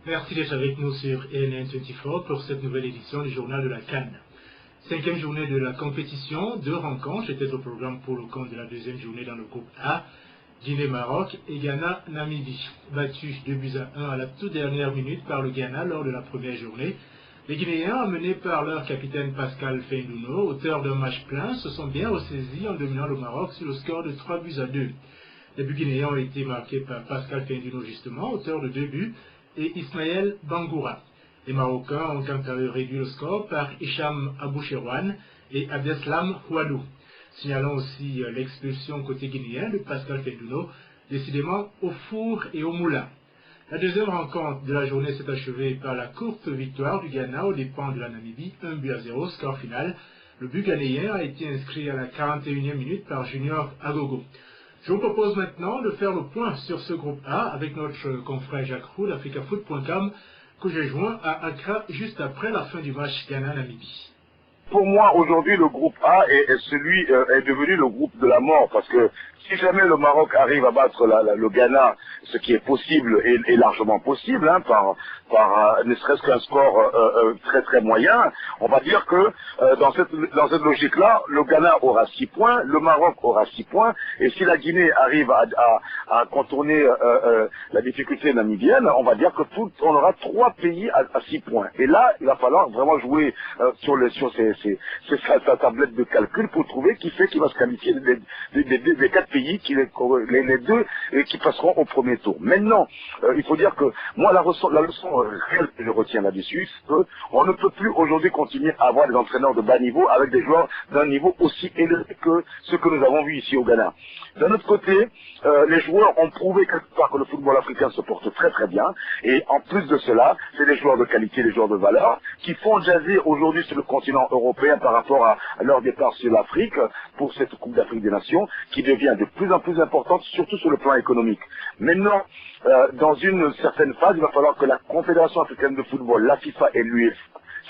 Merci d'être avec nous sur ENN24 pour cette nouvelle édition du journal de la CAN. Cinquième journée de la compétition, 2 rencontres étaient au programme pour le compte de la deuxième journée dans le groupe A, Guinée-Maroc et Ghana-Namibie. Battus 2-1 à la toute dernière minute par le Ghana lors de la première journée, les Guinéens, amenés par leur capitaine Pascal Feinduno, auteur d'un match plein, se sont bien ressaisis en dominant le Maroc sur le score de 3-2. Les buts guinéens ont été marqués par Pascal Feinduno justement, auteur de 2 buts, et Ismaël Bangoura. Les Marocains ont quant à eux réduit le score par Hicham Aboucherwan et Abdeslam Houadou. Signalons aussi l'expulsion côté guinéen de Pascal Feinduno, décidément au four et au moulin. La deuxième rencontre de la journée s'est achevée par la courte victoire du Ghana aux dépens de la Namibie, 1-0, score final. Le but ghanéen a été inscrit à la 41e minute par Junior Agogo. Je vous propose maintenant de faire le point sur ce groupe A avec notre confrère Jacques Roux d'AfricaFoot.com que j'ai joint à Accra juste après la fin du match Ghana-Namibie. Pour moi, aujourd'hui, le groupe A est devenu le groupe de la mort, parce que si jamais le Maroc arrive à battre le Ghana, ce qui est possible et largement possible, hein, par ne serait-ce qu'un score très très moyen, on va dire que dans cette logique-là, le Ghana aura 6 points, le Maroc aura 6 points, et si la Guinée arrive à contourner la difficulté namibienne, on va dire que on aura 3 pays à 6 points. Et là, il va falloir vraiment jouer sur sa tablette de calcul pour trouver qui va se qualifier des 4 pays, les 2 qui passeront au premier tour. Maintenant, il faut dire que moi, la leçon réelle que je retiens là-dessus, c'est qu'on ne peut plus aujourd'hui continuer à avoir des entraîneurs de bas niveau avec des joueurs d'un niveau aussi élevé que ce que nous avons vu ici au Ghana. D'un autre côté, les joueurs ont prouvé quelque part que le football africain se porte très très bien, et en plus de cela, c'est des joueurs de qualité, des joueurs de valeur, qui font jaser aujourd'hui sur le continent européen par rapport à leur départ sur l'Afrique, pour cette Coupe d'Afrique des Nations, qui devient de plus en plus importante, surtout sur le plan économique. Maintenant, dans une certaine phase, il va falloir que la Confédération africaine de football, la FIFA et l'UEFA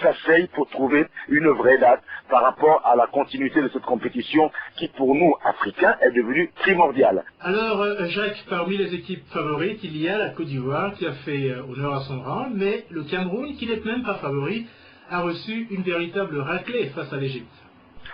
s'asseyent pour trouver une vraie date par rapport à la continuité de cette compétition qui, pour nous, Africains, est devenue primordiale. Alors, Jacques, parmi les équipes favorites, il y a la Côte d'Ivoire qui a fait honneur à son rang, mais le Cameroun, qui n'est même pas favori, a reçu une véritable raclée face à l'Égypte.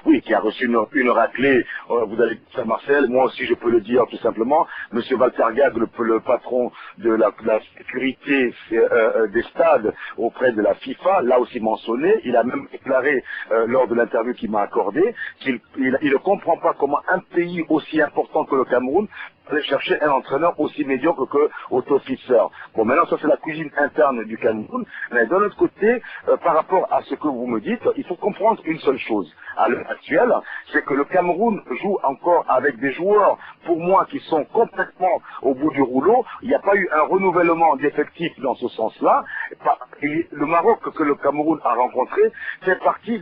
Oui, qui a reçu une raclée, vous allez dire Marcel, moi aussi je peux le dire tout simplement, Monsieur Valtergag, le patron de la sécurité des stades auprès de la FIFA, l'a aussi mentionné, il a même déclaré lors de l'interview qu'il m'a accordé qu'il ne comprend pas comment un pays aussi important que le Cameroun aller chercher un entraîneur aussi médiocre que Otto Fischer. Bon, maintenant, ça c'est la cuisine interne du Cameroun, mais d'un autre côté, par rapport à ce que vous me dites, il faut comprendre une seule chose. À l'heure actuelle, c'est que le Cameroun joue encore avec des joueurs, pour moi, qui sont complètement au bout du rouleau. Il n'y a pas eu un renouvellement d'effectifs dans ce sens-là. Le Maroc que le Cameroun a rencontré fait partie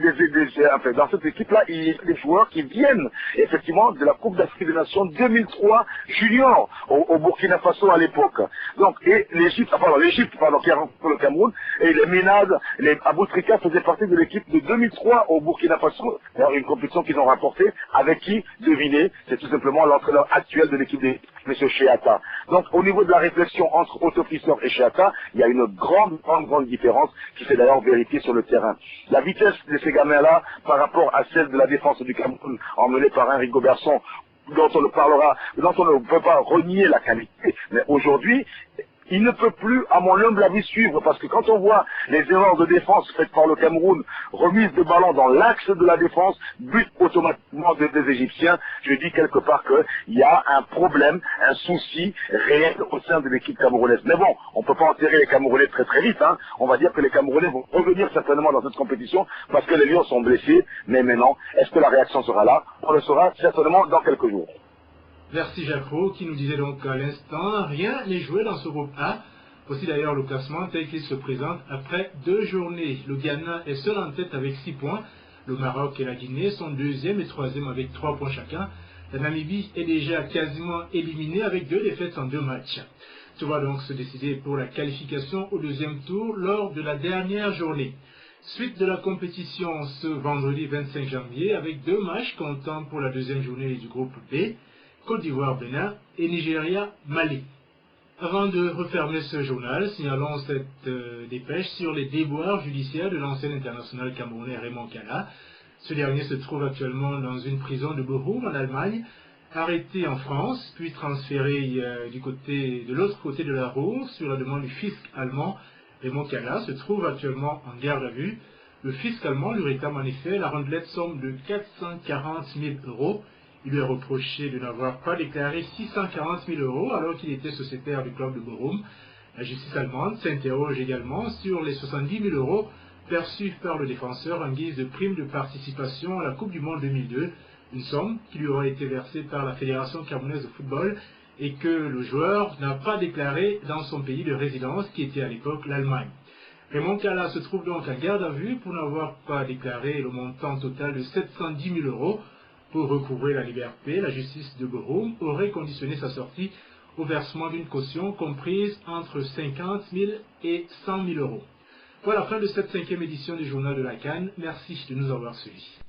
enfin, dans cette équipe-là, il y a des joueurs qui viennent effectivement de la Coupe d'Afrique des Nations 2003 junior au Burkina Faso à l'époque. Donc, et l'Égypte qui a rencontré le Cameroun, et les Ménades, les Aboutrika faisaient partie de l'équipe de 2003 au Burkina Faso, une compétition qu'ils ont remportée, avec qui, devinez, c'est tout simplement l'entraîneur actuel de l'équipe de M. Cheata. Donc, au niveau de la réflexion entre Otto Fischer et Cheata, il y a une grande différence qui s'est d'ailleurs vérifiée sur le terrain. La vitesse de ces gamins-là, par rapport à celle de la défense du Cameroun, emmenée par un Rigobertson, dont on ne peut pas renier la qualité, mais aujourd'hui, il ne peut plus, à mon humble avis, suivre, parce que quand on voit les erreurs de défense faites par le Cameroun, remise de ballon dans l'axe de la défense, but automatiquement des Égyptiens, je dis quelque part qu'il y a un problème, un souci réel au sein de l'équipe camerounaise. Mais bon, on ne peut pas enterrer les Camerounais très très vite, hein. On va dire que les Camerounais vont revenir certainement dans cette compétition, parce que les Lions sont blessés, mais maintenant, est-ce que la réaction sera là? On le saura certainement dans quelques jours. Merci Jacques Roux, qui nous disait donc à l'instant, rien n'est joué dans ce groupe A. Voici d'ailleurs le classement tel qu'il se présente après 2 journées. Le Ghana est seul en tête avec 6 points. Le Maroc et la Guinée sont 2e et 3e avec 3 points chacun. La Namibie est déjà quasiment éliminée avec 2 défaites en 2 matchs. Tout va donc se décider pour la qualification au 2e tour lors de la dernière journée. Suite de la compétition ce vendredi 25 janvier avec 2 matchs comptant pour la 2e journée du groupe B. Côte d'Ivoire, Bénin et Nigeria, Mali. Avant de refermer ce journal, signalons cette dépêche sur les déboires judiciaires de l'ancien international camerounais Raymond Kala. Ce dernier se trouve actuellement dans une prison de Bochum en Allemagne, arrêté en France, puis transféré de l'autre côté de la Ruhr sur la demande du fisc allemand. Raymond Kala se trouve actuellement en garde à vue. Le fisc allemand lui réclame en effet la rendelette somme de 440 000 euros. Il lui est reproché de n'avoir pas déclaré 640 000 euros alors qu'il était sociétaire du club de Bochum. La justice allemande s'interroge également sur les 70 000 euros perçus par le défenseur en guise de prime de participation à la Coupe du Monde 2002, une somme qui lui aurait été versée par la Fédération camerounaise de football et que le joueur n'a pas déclaré dans son pays de résidence qui était à l'époque l'Allemagne. Raymond Kala se trouve donc en garde à vue pour n'avoir pas déclaré le montant total de 710 000 euros. Pour recouvrer la liberté, la justice de Bochum aurait conditionné sa sortie au versement d'une caution comprise entre 50 000 et 100 000 euros. Voilà la fin de cette 5e édition du Journal de la CAN. Merci de nous avoir suivis.